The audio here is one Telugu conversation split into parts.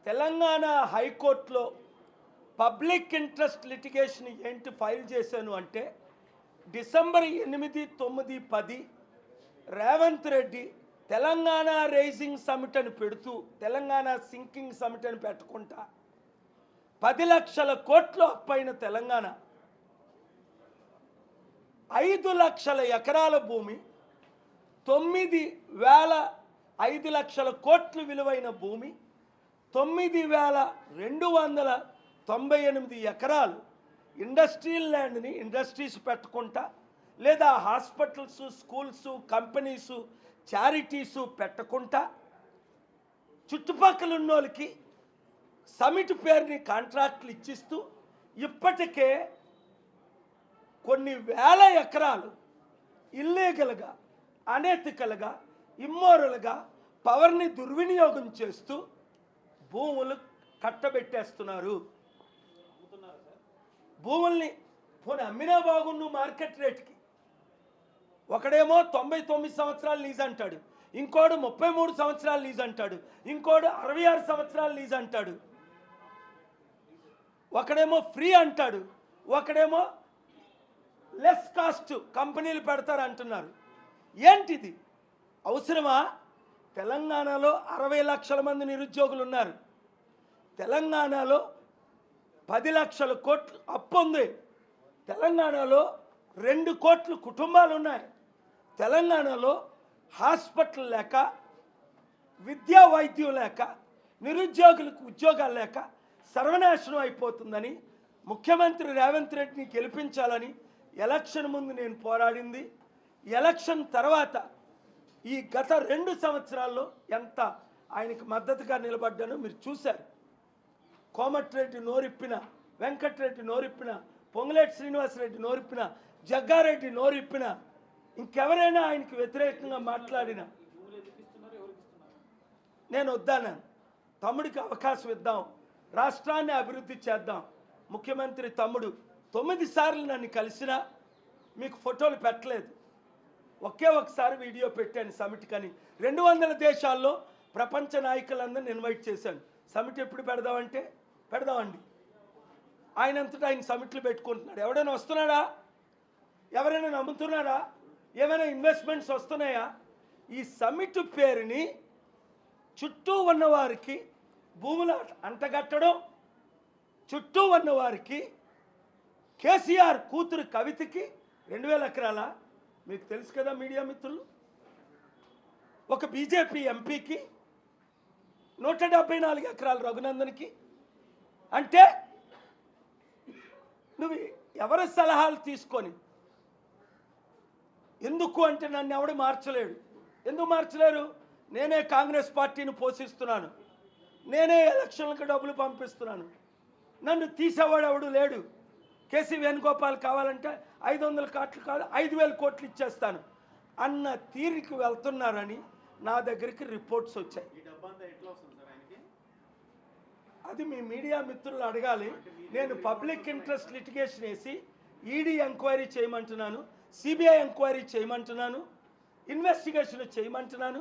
తెలంగాణ హైకోర్టులో పబ్లిక్ ఇంట్రెస్ట్ లిటిగేషన్ ఏంటి ఫైల్ చేశాను అంటే December 8, 9, 10 Revanth Reddy Telangana rising summit అని పెడుతూ తెలంగాణ సింకింగ్ సమిట్ అని పెట్టుకుంటా 10 లక్షల కోట్లు అప్పైన తెలంగాణ 5 లక్షల ఎకరాల భూమి 5 లక్షల కోట్లు విలువైన భూమి 9,298 ఎకరాలు ఇండస్ట్రియల్ ల్యాండ్ని ఇండస్ట్రీస్ పెట్టుకుంటా లేదా హాస్పిటల్స్, స్కూల్స్, కంపెనీస్, చారిటీస్ పెట్టుకుంటా చుట్టుపక్కల ఉన్నోళ్ళకి సమిట్ పేరుని కాంట్రాక్ట్లు ఇచ్చిస్తూ ఇప్పటికే కొన్ని వేల ఎకరాలు ఇల్లీగల్గా, అనెతికల్గా, ఇమ్మోరల్గా పవర్ని దుర్వినియోగం చేస్తూ భూములు కట్టబెట్టేస్తున్నారు. భూముల్ని పోనీ అమ్మినా బాగుండు మార్కెట్ రేట్కి. ఒకడేమో 99 సంవత్సరాలు లీజ్ అంటాడు, ఇంకోడు 33 సంవత్సరాలు లీజ్ అంటాడు, ఇంకోడు 66 సంవత్సరాలు లీజ్ అంటాడు, ఒకడేమో ఫ్రీ అంటాడు, ఒకడేమో లెస్ కాస్ట్ కంపెనీలు పెడతారు అంటున్నారు. ఏంటిది అవసరమా? తెలంగాణలో 60 లక్షల మంది నిరుద్యోగులు ఉన్నారు. తెలంగాణలో 10 లక్షల కోట్లు అప్పు ఉంది. తెలంగాణలో 2 కోట్ల కుటుంబాలు ఉన్నాయి. తెలంగాణలో హాస్పిటల్ లేక, విద్యా వైద్యం లేక, నిరుద్యోగులకు ఉద్యోగాలు లేక సర్వనాశనం అయిపోతుందని ముఖ్యమంత్రి రేవంత్ రెడ్డిని గెలిపించాలని ఎలక్షన్ ముందు నేను పోరాడింది. ఎలక్షన్ తర్వాత ఈ గత 2 సంవత్సరాల్లో ఎంత ఆయనకు మద్దతుగా నిలబడ్డానో మీరు చూశారు. కోమటిరెడ్డి నోరిప్పిన, వెంకటరెడ్డి నోరిప్పిన, పొంగులేటి శ్రీనివాసరెడ్డి నోరిప్పిన, జగ్గారెడ్డి నోరిప్పిన, ఇంకెవరైనా ఆయనకి వ్యతిరేకంగా మాట్లాడినా నేను వద్దాను. తమ్ముడికి అవకాశం ఇద్దాం, రాష్ట్రాన్ని అభివృద్ధి చేద్దాం. ముఖ్యమంత్రి తమ్ముడు 9 సార్లు నన్ను కలిసినా మీకు ఫోటోలు పెట్టలేదు. ఒకే ఒకసారి వీడియో పెట్టాను సమిట్ కని. 200 దేశాల్లో ప్రపంచ నాయకులందరినీ ఇన్వైట్ చేశాను. సమిట్ ఎప్పుడు పెడదామంటే పెడదామండి. ఆయనంతటా ఆయన సమిట్లు పెట్టుకుంటున్నాడు. ఎవడైనా వస్తున్నాడా? ఎవరైనా నమ్ముతున్నారా? ఏమైనా ఇన్వెస్ట్మెంట్స్ వస్తున్నాయా? ఈ సమిట్ పేరుని చుట్టూ ఉన్నవారికి భూములు అంటగట్టడం, చుట్టూ ఉన్నవారికి కేసీఆర్ కూతురు కవితకి 2000 ఎకరాల, మీకు తెలుసు కదా మీడియా మిత్రులు, ఒక బీజేపీ ఎంపీకి 174 ఎకరాలు రఘునందన్కి. అంటే నువ్వు ఎవరి సలహాలు తీసుకొని, ఎందుకు అంటే నన్ను ఎవడు మార్చలేడు. ఎందుకు మార్చలేరు? నేనే కాంగ్రెస్ పార్టీని పోషిస్తున్నాను, నేనే ఎలక్షన్లకు డబ్బులు పంపిస్తున్నాను, నన్ను తీసేవాడు ఎవడు లేడు. కేసీ వేణుగోపాల్ కావాలంటే 500 కోట్లు కాదు 5000 కోట్లు ఇచ్చేస్తాను అన్న తీరికి వెళ్తున్నారని నా దగ్గరికి రిపోర్ట్స్ వచ్చాయి. అది మీ మీడియా మిత్రులు అడగాలి. నేను పబ్లిక్ ఇంట్రెస్ట్ లిటిగేషన్ వేసి ఈడీ ఎంక్వైరీ చేయమంటున్నాను, సిబిఐ ఎంక్వైరీ చేయమంటున్నాను, ఇన్వెస్టిగేషన్ చేయమంటున్నాను,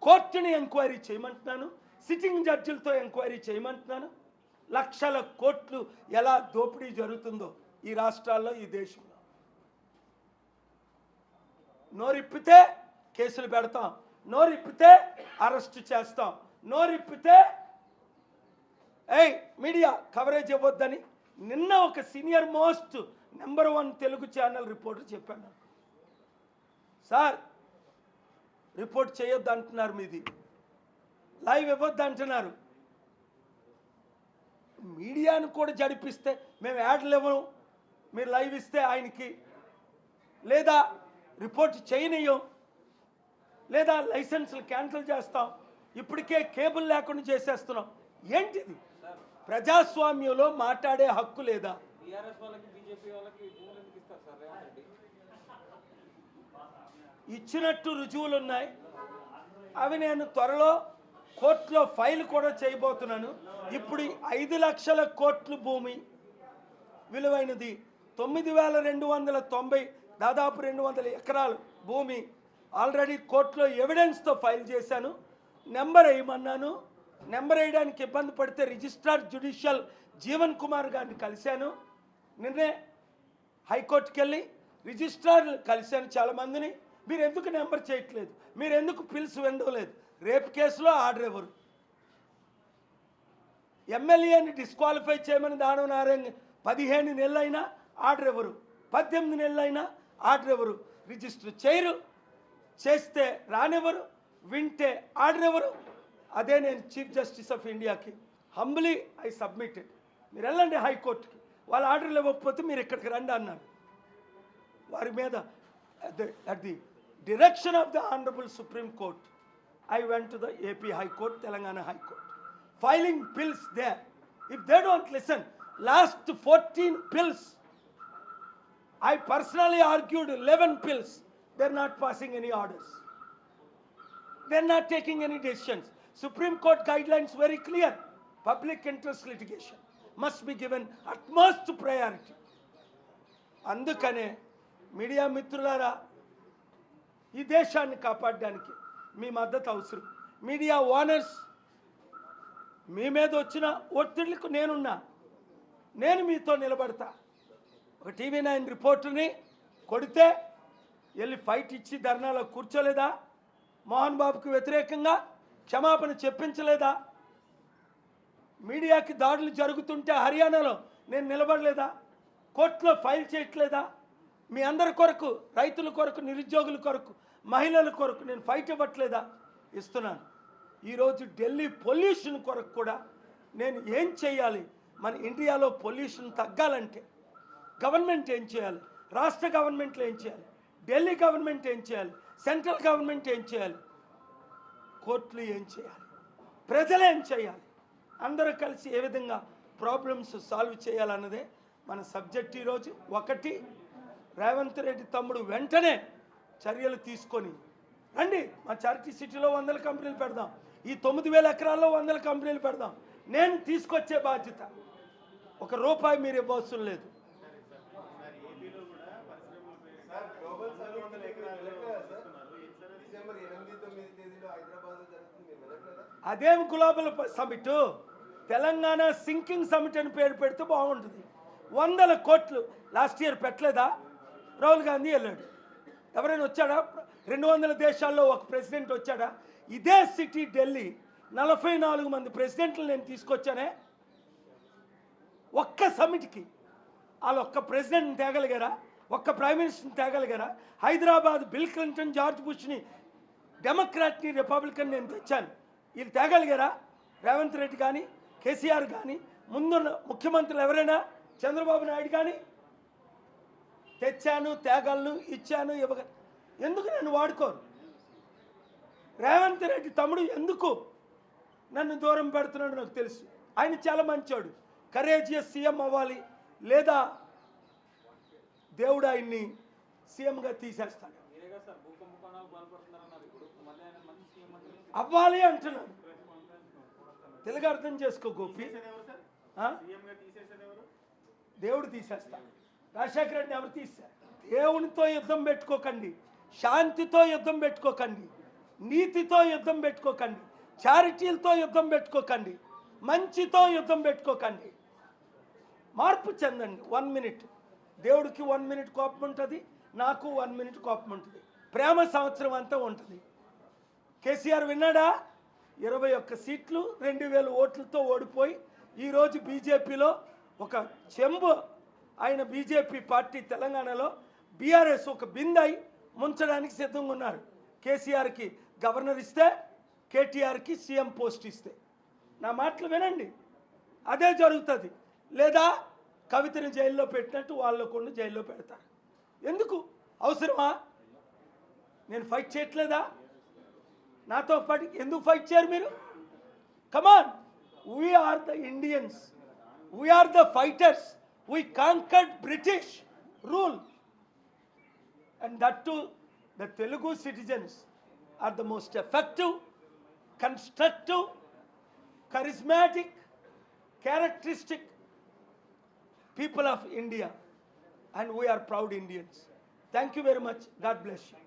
కోర్టుని ఎంక్వైరీ చేయమంటున్నాను, సిట్టింగ్ జడ్జిలతో ఎంక్వైరీ చేయమంటున్నాను. లక్షల కోట్లు ఎలా దోపిడీ జరుగుతుందో ఈ రాష్ట్రాల్లో, ఈ దేశంలో. నోరిప్పితే కేసులు పెడతాం, నోరిప్పితే అరెస్ట్ చేస్తాం, నోరిప్పితే మీడియా కవరేజ్ ఇవ్వద్దని నిన్న ఒక senior most number 1 Telugu channel reporter చెప్పాను. సార్ రిపోర్ట్ చేయొద్దు అంటున్నారు, మీది లైవ్ ఇవ్వద్దు అంటున్నారు. మీడియాను కూడా జడిపిస్తే మేము యాడ్లు ఇవ్వను, మీరు లైవ్ ఇస్తే ఆయనకి, లేదా రిపోర్ట్ చేయనియం, లేదా లైసెన్సులు క్యాన్సిల్ చేస్తాం, ఇప్పటికే కేబుల్ లేకుండా చేసేస్తున్నాం. ఏంటిది? ప్రజాస్వామ్యంలో మాట్లాడే హక్కు లేదా? ఇచ్చినట్టు రుజువులు ఉన్నాయి. అవి నేను త్వరలో కోర్టులో ఫైల్ కూడా చేయబోతున్నాను. ఇప్పుడు 5 లక్షల కోట్ల భూమి విలువైనది 9,290 దాదాపు 200 ఎకరాలు భూమి ఆల్రెడీ కోర్టులో ఎవిడెన్స్తో ఫైల్ చేశాను. నెంబర్ వేయమన్నాను, నెంబర్ వేయడానికి ఇబ్బంది పడితే రిజిస్ట్రార్ జ్యుడిషియల్ జీవన్ కుమార్ గారిని కలిశాను. నిన్నే హైకోర్టుకి వెళ్ళి రిజిస్ట్రార్ కలిశాను చాలామందిని. మీరు ఎందుకు నెంబర్ చేయట్లేదు, మీరు ఎందుకు పిల్స్ వెందలేదు? రేప్ కేసులో ఆర్డర్ ఎవరు? ఎమ్మెల్యేని డిస్క్వాలిఫై చేయమని దానం నారాయణ 15 నెలలైనా ఆర్డర్ ఎవరు? 18 నెలలైనా ఆర్డర్ ఎవరు? రిజిస్టర్ చేయరు, చేస్తే రానివ్వరు, వింటే ఆర్డర్ ఎవరు? అదే నేను చీఫ్ జస్టిస్ ఆఫ్ ఇండియాకి హంబ్లీ ఐ సబ్మిటెడ్. మీరు వెళ్ళండి హైకోర్టుకి, వాళ్ళ ఆర్డర్లు ఇవ్వకపోతే మీరు ఇక్కడికి రండి అన్నారు. వారి మీద at the direction of the Honorable Supreme Court, I went to the AP High Court, Telangana High Court, filing bills there. If they don't listen, last 14 bills, I personally argued 11 bills. They're not passing any orders. They're not taking any decisions. Supreme Court guidelines very clear. Public interest litigation must be given utmost priority. అందుకనే మీడియా మిత్రులారా, ఈ దేశాన్ని కాపాడడానికి మీ మద్దతు అవసరం. మీడియా ఓనర్స్, మీ మీద వచ్చిన ఒత్తిళ్లకు నేనున్నా, నేను మీతో నిలబడతా. ఒక TV9 రిపోర్టర్ని కొడితే వెళ్ళి ఫైట్ ఇచ్చి ధర్నాలో కూర్చోలేదా? మోహన్ బాబుకు వ్యతిరేకంగా క్షమాపణ చెప్పించలేదా? మీడియాకి దాడులు జరుగుతుంటే హర్యానాలో నేను నిలబడలేదా? కోర్టులో ఫైల్ చేయట్లేదా? మీ అందరి కొరకు, రైతుల కొరకు, నిరుద్యోగుల కొరకు, మహిళల కొరకు నేను ఫైట్ ఇవ్వట్లేదా? ఇస్తున్నాను. ఈరోజు ఢిల్లీ పొల్యూషన్ కొరకు కూడా నేను ఏం చేయాలి, మన ఇండియాలో పొల్యూషన్ తగ్గాలంటే గవర్నమెంట్ ఏం చేయాలి, రాష్ట్ర గవర్నమెంట్లు ఏం చేయాలి, ఢిల్లీ గవర్నమెంట్ ఏం చేయాలి, సెంట్రల్ గవర్నమెంట్ ఏం చేయాలి, కోర్టులు ఏం చేయాలి, ప్రజలు ఏం చేయాలి, అందరూ కలిసి ఏ విధంగా ప్రాబ్లమ్స్ సాల్వ్ చేయాలన్నదే మన సబ్జెక్ట్ ఈరోజు. ఒకటి, రేవంత్ రెడ్డి తమ్ముడు వెంటనే చర్యలు తీసుకొని రండి. మా చారిటీ సిటీలో 100 కంపెనీలు పెడదాం, ఈ 9,000 ఎకరాల్లో 100 కంపెనీలు పెడదాం. నేను తీసుకొచ్చే బాధ్యత. ₹1 మీరు ఇవ్వాల్సిన లేదు. అదేం global summit, Telangana sinking summit అని పేరు పెడితే బాగుంటుంది. 100 కోట్లు లాస్ట్ ఇయర్ పెట్టలేదా? రాహుల్ గాంధీ వెళ్ళాడు. ఎవరైనా వచ్చాడా? 200 దేశాల్లో ఒక ప్రెసిడెంట్ వచ్చాడా? ఇదే సిటీ ఢిల్లీ 44 మంది ప్రెసిడెంట్లు నేను తీసుకొచ్చానే. ఒక్క సమిట్కి వాళ్ళు ఒక్క ప్రెసిడెంట్ని తేగలిగారా? ఒక్క ప్రైమ్ మినిస్టర్ని తేగలిగారా? హైదరాబాద్ బిల్ క్లింటన్, జార్జ్ బుష్ని, డెమోక్రాట్ని, రిపబ్లికన్ నేను తెచ్చాను. వీళ్ళు తేగలిగారా? రేవంత్ రెడ్డి కానీ, కేసీఆర్ కానీ, ముందున్న ముఖ్యమంత్రులు ఎవరైనా, చంద్రబాబు నాయుడు కానీ తెచ్చాను, తేగలను, ఇచ్చాను, ఇవ్వగ. ఎందుకు నన్ను వాడుకోరు? రేవంత్ రెడ్డి తమ్ముడు ఎందుకు నన్ను దూరం పెడుతున్నాడు నాకు తెలుసు. ఆయన చాలా మంచోడు, కరేజియస్ సీఎం అవ్వాలి, లేదా దేవుడు ఆయన్ని సీఎంగా తీసేస్తాడు. అవ్వాలి అంటున్నాను. తెలుగు అర్థం చేసుకో గోపి. దేవుడు తీసేస్తాడు. రాజశేఖర రెడ్డిని ఎవరు తీశారు? దేవునితో యుద్ధం పెట్టుకోకండి, శాంతితో యుద్ధం పెట్టుకోకండి, నీతితో యుద్ధం పెట్టుకోకండి, చారిటీలతో యుద్ధం పెట్టుకోకండి, మంచితో యుద్ధం పెట్టుకోకండి. మార్పు చెందండి. 1 మినిట్ దేవుడికి 1 మినిట్ కోపం ఉంటుంది, నాకు 1 మినిట్ కోపం ఉంటుంది. ప్రేమ సంవత్సరం అంతా ఉంటుంది. కేసీఆర్ విన్నాడా? 21 సీట్లు 2000 ఓట్లతో ఓడిపోయి ఈరోజు బీజేపీలో ఒక చెంబు, ఆయన బీజేపీ పార్టీ తెలంగాణలో బీఆర్ఎస్ ఒక బిందై ముంచడానికి సిద్ధంగా ఉన్నారు. కేసీఆర్కి గవర్నర్ ఇస్తే, కేటీఆర్కి సీఎం పోస్ట్ ఇస్తే. నా మాటలు వినండి, అదే జరుగుతుంది. లేదా కవితని జైల్లో పెట్టినట్టు వాళ్ళు కొన్ని జైల్లో పెడతారు. ఎందుకు? అవసరమా? నేను ఫైట్ చేయట్లేదా? నాతో పాటు ఎందుకు ఫైట్ చేయరు మీరు? Come on, we are the Indians, we are the fighters. We conquered British rule, and that too the Telugu citizens are the most effective, constructive, charismatic, characteristic people of India, and we are proud Indians. Thank you very much. God bless you.